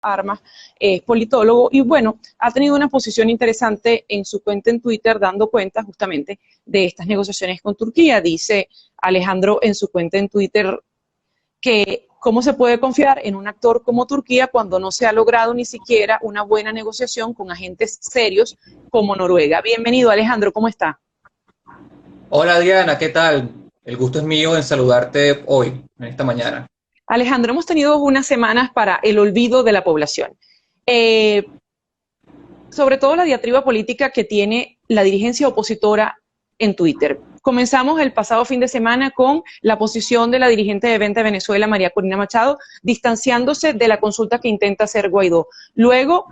Armas, es politólogo y bueno, ha tenido una posición interesante en su cuenta en Twitter dando cuenta justamente de estas negociaciones con Turquía. Dice Alejandro en su cuenta en Twitter que cómo se puede confiar en un actor como Turquía cuando no se ha logrado ni siquiera una buena negociación con agentes serios como Noruega. Bienvenido, Alejandro, ¿cómo está? Hola Diana, ¿qué tal? El gusto es mío en saludarte hoy, en esta mañana. Alejandro, hemos tenido unas semanas para el olvido de la población. Eh, Sobre todo la diatriba política que tiene la dirigencia opositora en Twitter. Comenzamos el pasado fin de semana con la posición de la dirigente de Venta Venezuela, María Corina Machado, distanciándose de la consulta que intenta hacer Guaidó. Luego,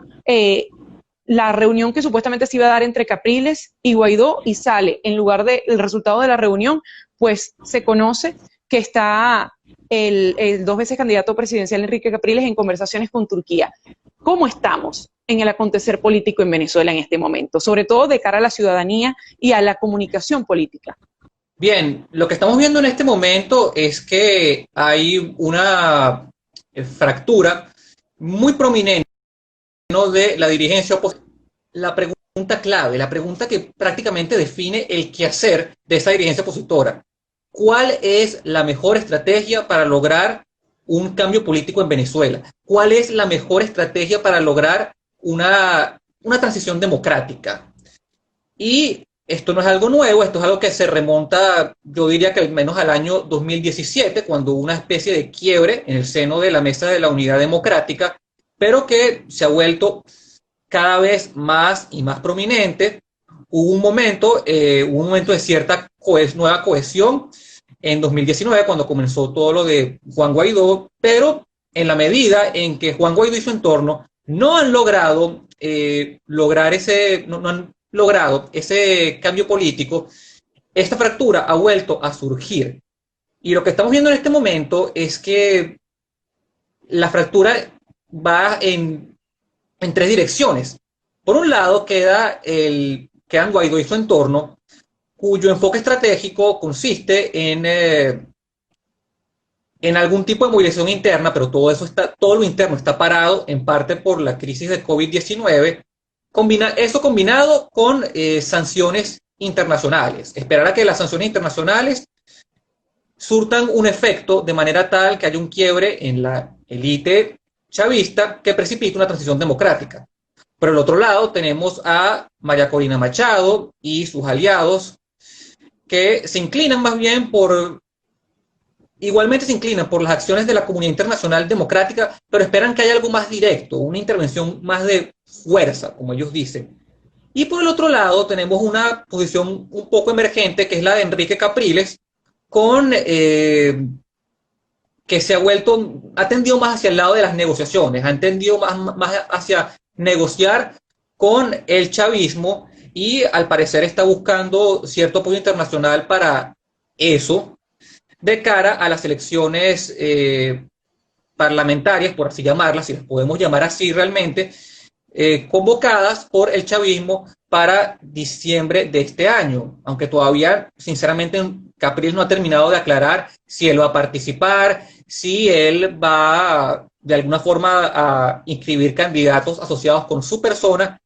la reunión que supuestamente se iba a dar entre Capriles y Guaidó y sale, en lugar del resultado de la reunión, pues se conoce que está el dos veces candidato presidencial Enrique Capriles en conversaciones con Turquía. ¿Cómo estamos en el acontecer político en Venezuela en este momento? Sobre todo de cara a la ciudadanía y a la comunicación política. Bien, lo que estamos viendo en este momento es que hay una fractura muy prominente, ¿no?, de la dirigencia opositora. La pregunta clave, la pregunta que prácticamente define el quehacer de esa dirigencia opositora. ¿Cuál es la mejor estrategia para lograr un cambio político en Venezuela? ¿Cuál es la mejor estrategia para lograr una transición democrática? Y esto no es algo nuevo, esto es algo que se remonta, yo diría que al menos al año 2017, cuando hubo una especie de quiebre en el seno de la Mesa de la Unidad Democrática, pero que se ha vuelto cada vez más y más prominente. Hubo un momento de cierta nueva cohesión en 2019, cuando comenzó todo lo de Juan Guaidó, pero en la medida en que Juan Guaidó y su entorno no han logrado no han logrado ese cambio político, esta fractura ha vuelto a surgir. Y lo que estamos viendo en este momento es que la fractura va en tres direcciones. Por un lado quedan Guaidó y su entorno, cuyo enfoque estratégico consiste en algún tipo de movilización interna, pero todo lo interno está parado en parte por la crisis de COVID-19. Eso combinado con sanciones internacionales. Esperar a que las sanciones internacionales surtan un efecto de manera tal que haya un quiebre en la élite chavista que precipite una transición democrática. Por el otro lado, tenemos a María Corina Machado y sus aliados que igualmente se inclinan por las acciones de la comunidad internacional democrática, pero esperan que haya algo más directo, una intervención más de fuerza, como ellos dicen. Y por el otro lado, tenemos una posición un poco emergente, que es la de Enrique Capriles, que ha tendido más hacia el lado de las negociaciones, ha tendido más hacia negociar con el chavismo y al parecer está buscando cierto apoyo internacional para eso, de cara a las elecciones parlamentarias, por así llamarlas, si las podemos llamar así realmente, convocadas por el chavismo para diciembre de este año, aunque todavía, sinceramente, Capriles no ha terminado de aclarar si él va a participar, si él va de alguna forma a inscribir candidatos asociados con su persona,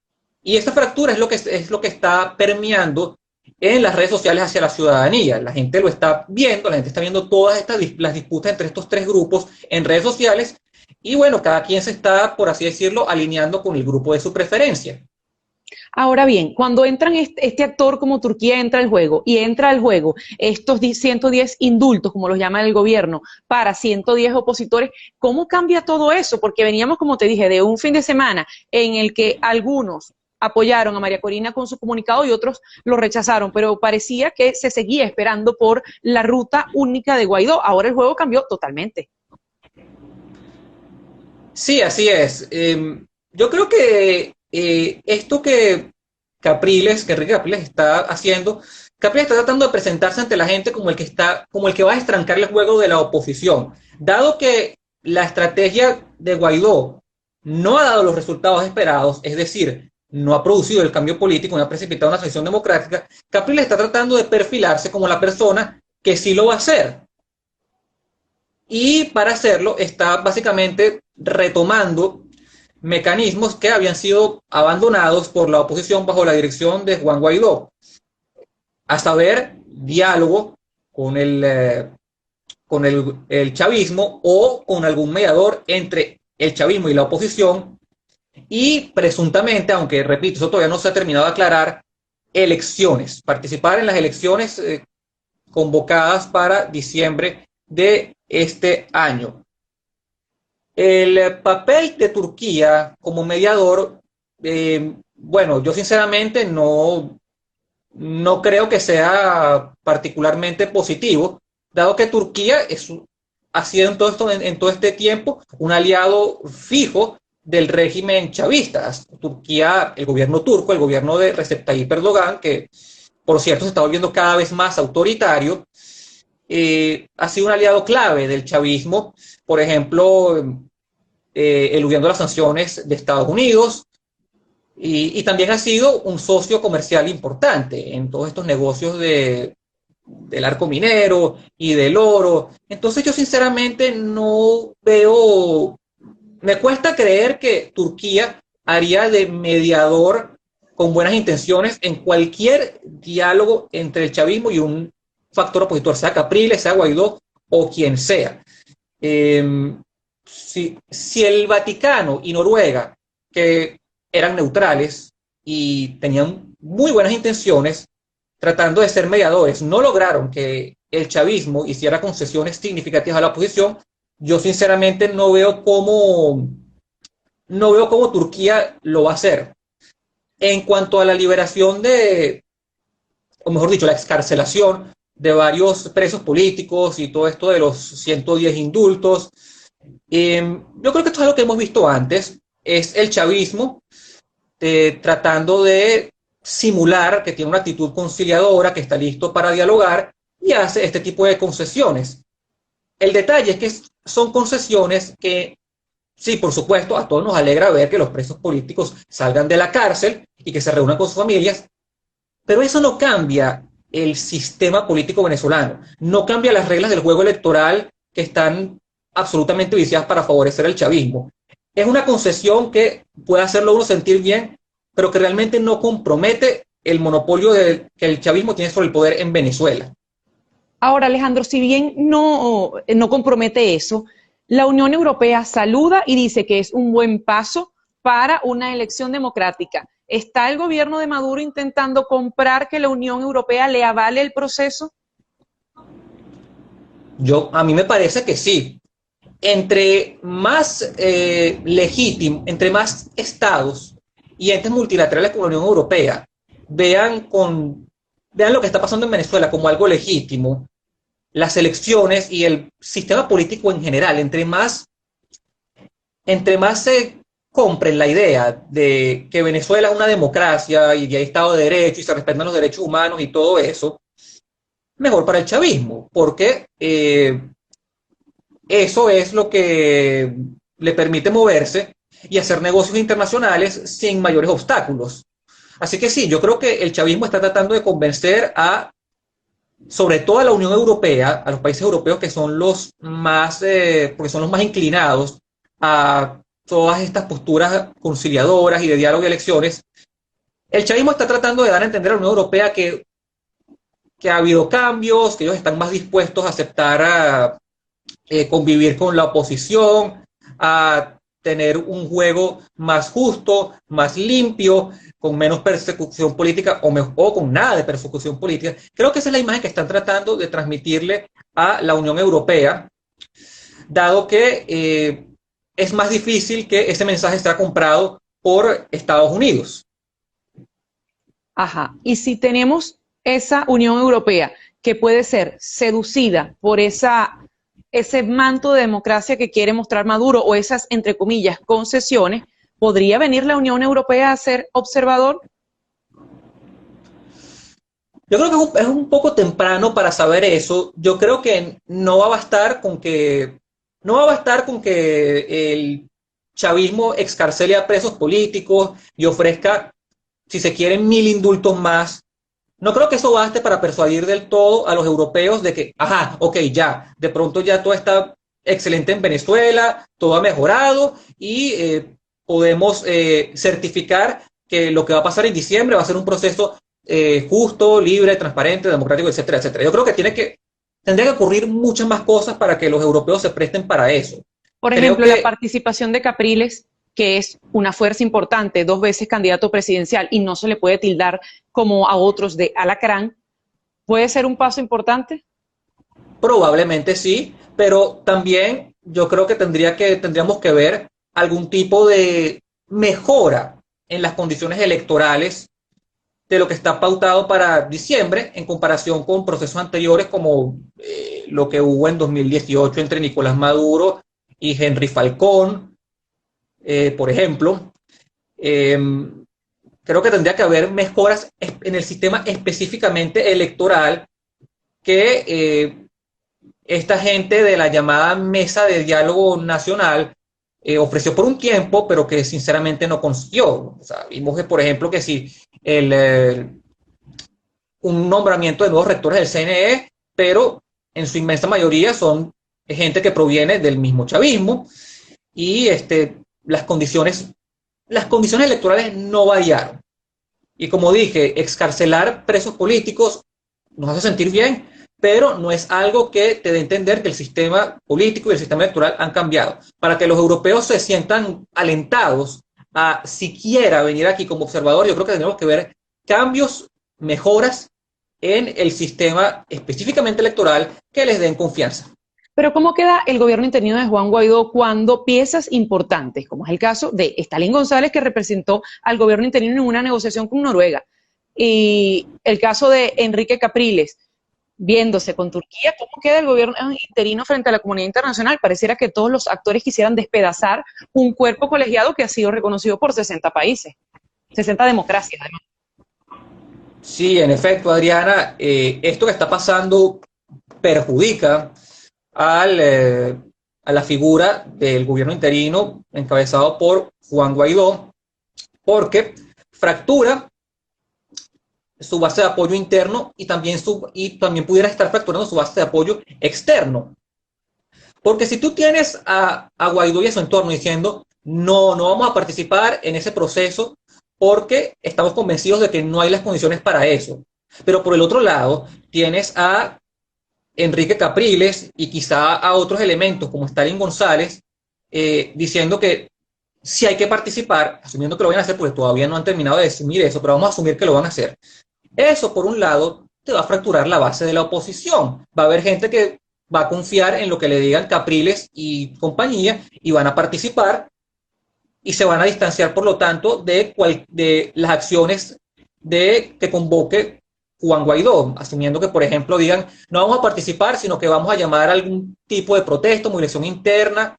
y esta fractura es lo que está permeando en las redes sociales hacia la ciudadanía. La gente lo está viendo, la gente está viendo todas las disputas entre estos tres grupos en redes sociales, y bueno, cada quien se está, por así decirlo, alineando con el grupo de su preferencia. Ahora bien, cuando entran este actor como Turquía entra al juego y entra al juego estos 110 indultos, como los llama el gobierno, para 110 opositores, ¿cómo cambia todo eso? Porque veníamos, como te dije, de un fin de semana en el que algunos apoyaron a María Corina con su comunicado y otros lo rechazaron, pero parecía que se seguía esperando por la ruta única de Guaidó. Ahora el juego cambió totalmente. Sí, así es. Yo creo que esto que Enrique Capriles está haciendo, Capriles está tratando de presentarse ante la gente como el que va a estrancar el juego de la oposición. Dado que la estrategia de Guaidó no ha dado los resultados esperados, es decir, no ha producido el cambio político, no ha precipitado una transición democrática, Capriles está tratando de perfilarse como la persona que sí lo va a hacer. Y para hacerlo está básicamente retomando mecanismos que habían sido abandonados por la oposición bajo la dirección de Juan Guaidó, a saber, diálogo con el chavismo o con algún mediador entre el chavismo y la oposición y presuntamente, aunque repito, eso todavía no se ha terminado de aclarar, elecciones, participar en las elecciones convocadas para diciembre de este año. El papel de Turquía como mediador, bueno, yo sinceramente no creo que sea particularmente positivo, dado que Turquía ha sido en todo este tiempo un aliado fijo del régimen chavista. Turquía, el gobierno turco, el gobierno de Recep Tayyip Erdogan, que por cierto se está volviendo cada vez más autoritario, ha sido un aliado clave del chavismo, por ejemplo, eludiendo las sanciones de Estados Unidos, y también ha sido un socio comercial importante en todos estos negocios del arco minero y del oro. Entonces yo sinceramente no veo, me cuesta creer que Turquía haría de mediador con buenas intenciones en cualquier diálogo entre el chavismo y un factor opositor, sea Capriles, sea Guaidó o quien sea. Si el Vaticano y Noruega, que eran neutrales y tenían muy buenas intenciones, tratando de ser mediadores, no lograron que el chavismo hiciera concesiones significativas a la oposición, yo sinceramente no veo cómo Turquía lo va a hacer. En cuanto a la liberación o mejor dicho, la excarcelación de varios presos políticos y todo esto de los 110 indultos, yo creo que esto es algo que hemos visto antes, es el chavismo tratando de simular que tiene una actitud conciliadora, que está listo para dialogar y hace este tipo de concesiones. El detalle es que son concesiones que, sí, por supuesto, a todos nos alegra ver que los presos políticos salgan de la cárcel y que se reúnan con sus familias, pero eso no cambia el sistema político venezolano, no cambia las reglas del juego electoral que están absolutamente viciadas para favorecer el chavismo. Es una concesión que puede hacerlo uno sentir bien, pero que realmente no compromete el monopolio que el chavismo tiene sobre el poder en Venezuela. Ahora, Alejandro, si bien no compromete eso, la Unión Europea saluda y dice que es un buen paso para una elección democrática. ¿Está el gobierno de Maduro intentando comprar que la Unión Europea le avale el proceso? A mí me parece que sí. Entre más entre más estados y entes multilaterales como la Unión Europea vean lo que está pasando en Venezuela como algo legítimo, las elecciones y el sistema político en general, entre más se compren la idea de que Venezuela es una democracia y que hay Estado de Derecho y se respetan los derechos humanos y todo eso, mejor para el chavismo, porque eso es lo que le permite moverse y hacer negocios internacionales sin mayores obstáculos. Así que sí, yo creo que el chavismo está tratando de convencer sobre todo a la Unión Europea, a los países europeos que son los más, porque son los más inclinados a todas estas posturas conciliadoras y de diálogo y elecciones. El chavismo está tratando de dar a entender a la Unión Europea que ha habido cambios, que ellos están más dispuestos a aceptar convivir con la oposición, a tener un juego más justo, más limpio, con menos persecución política o con nada de persecución política. Creo que esa es la imagen que están tratando de transmitirle a la Unión Europea, dado que es más difícil que ese mensaje sea comprado por Estados Unidos. Ajá, y si tenemos esa Unión Europea que puede ser seducida por ese manto de democracia que quiere mostrar Maduro o esas, entre comillas, concesiones, ¿podría venir la Unión Europea a ser observador? Yo creo que es un poco temprano para saber eso. Yo creo que no va a bastar con que el chavismo excarcele a presos políticos y ofrezca, si se quieren, 1000 indultos más. No creo que eso baste para persuadir del todo a los europeos de que, ajá, ok, ya, de pronto ya todo está excelente en Venezuela, todo ha mejorado y podemos certificar que lo que va a pasar en diciembre va a ser un proceso justo, libre, transparente, democrático, etcétera, etcétera. Yo creo que tendría que ocurrir muchas más cosas para que los europeos se presten para eso. Por Creo ejemplo, la que participación de Capriles, que es una fuerza importante, 2 veces candidato presidencial, y no se le puede tildar como a otros de alacrán, ¿puede ser un paso importante? probablemente sí, pero también yo creo que tendríamos que ver algún tipo de mejora en las condiciones electorales de lo que está pautado para diciembre en comparación con procesos anteriores como lo que hubo en 2018 entre Nicolás Maduro y Henry Falcón, por ejemplo. Eh, Creo que tendría que haber mejoras en el sistema específicamente electoral que esta gente de la llamada Mesa de Diálogo Nacional ofreció por un tiempo, pero que sinceramente no consiguió. O sea, vimos que, por ejemplo, que si un nombramiento de nuevos rectores del CNE, pero en su inmensa mayoría son gente que proviene del mismo chavismo y las condiciones, las condiciones electorales no variaron. Y como dije, excarcelar presos políticos nos hace sentir bien, pero no es algo que te dé a entender que el sistema político y el sistema electoral han cambiado. Para que los europeos se sientan alentados a siquiera venir aquí como observador, yo creo que tenemos que ver cambios, mejoras en el sistema específicamente electoral que les den confianza. Pero ¿cómo queda el gobierno interino de Juan Guaidó cuando piezas importantes, como es el caso de Stalin González, que representó al gobierno interino en una negociación con Noruega, y el caso de Enrique Capriles, viéndose con Turquía, ¿cómo queda el gobierno interino frente a la comunidad internacional? Pareciera que todos los actores quisieran despedazar un cuerpo colegiado que ha sido reconocido por 60 países, 60 democracias, además. Sí, en efecto, Adriana, esto que está pasando perjudica al, a la figura del gobierno interino encabezado por Juan Guaidó, porque fractura su base de apoyo interno y también pudiera estar fracturando su base de apoyo externo. Porque si tú tienes a Guaidó y a su entorno diciendo, no, no vamos a participar en ese proceso porque estamos convencidos de que no hay las condiciones para eso. Pero por el otro lado, tienes a Enrique Capriles y quizá a otros elementos como Stalin González diciendo que sí hay que participar, asumiendo que lo van a hacer porque todavía no han terminado de asumir eso, pero vamos a asumir que lo van a hacer. Eso, por un lado, te va a fracturar la base de la oposición. Va a haber gente que va a confiar en lo que le digan Capriles y compañía y van a participar y se van a distanciar, por lo tanto, de las acciones que convoque Juan Guaidó, asumiendo que, por ejemplo, digan, no vamos a participar, sino que vamos a llamar a algún tipo de protesta, movilización interna.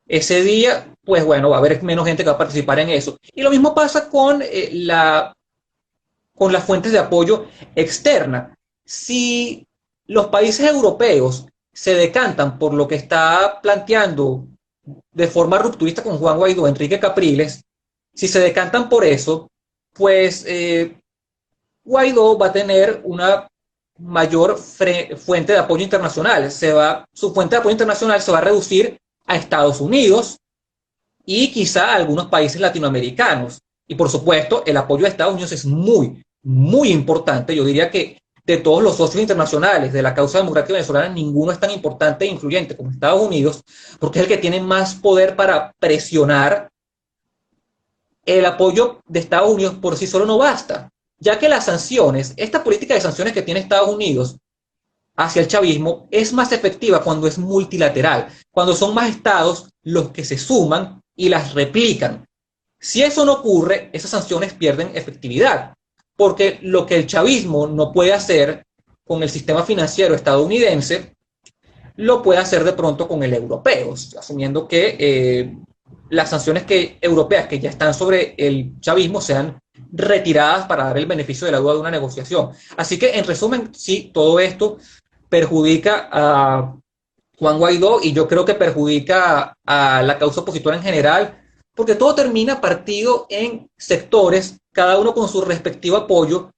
Ese día, pues bueno, va a haber menos gente que va a participar en eso. Y lo mismo pasa con las fuentes de apoyo externa. Si los países europeos se decantan por lo que está planteando de forma rupturista con Juan Guaidó, Enrique Capriles, si se decantan por eso, pues Guaidó va a tener una mayor fuente de apoyo internacional. Su fuente de apoyo internacional se va a reducir a Estados Unidos y quizá a algunos países latinoamericanos. Y por supuesto, el apoyo de Estados Unidos es muy, muy importante. Yo diría que de todos los socios internacionales de la causa democrática venezolana, ninguno es tan importante e influyente como Estados Unidos, porque es el que tiene más poder para presionar. El apoyo de Estados Unidos por sí solo no basta, ya que las sanciones, esta política de sanciones que tiene Estados Unidos hacia el chavismo es más efectiva cuando es multilateral, cuando son más estados los que se suman y las replican. Si eso no ocurre, esas sanciones pierden efectividad, porque lo que el chavismo no puede hacer con el sistema financiero estadounidense, lo puede hacer de pronto con el europeo, asumiendo que las sanciones europeas que ya están sobre el chavismo sean retiradas para dar el beneficio de la duda de una negociación. Así que, en resumen, sí, todo esto perjudica a Juan Guaidó y yo creo que perjudica a la causa opositora en general, porque todo termina partido en sectores, cada uno con su respectivo apoyo,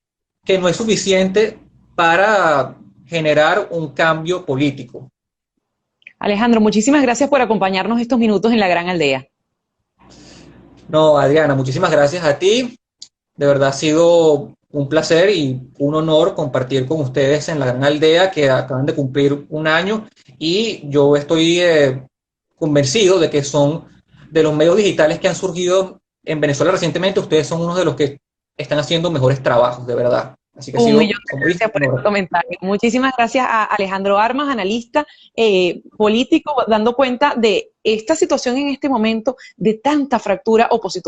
que no es suficiente para generar un cambio político. Alejandro, muchísimas gracias por acompañarnos estos minutos en La Gran Aldea. No, Adriana, muchísimas gracias a ti. De verdad ha sido un placer y un honor compartir con ustedes en la Gran Aldea que acaban de cumplir un año y yo estoy convencido de que son de los medios digitales que han surgido en Venezuela recientemente, ustedes son unos de los que están haciendo mejores trabajos, de verdad. Así que ha Un sido, millón de como dije, gracias por un ese honor. comentario. Muchísimas gracias a Alejandro Armas, analista político, dando cuenta de esta situación en este momento de tanta fractura opositora.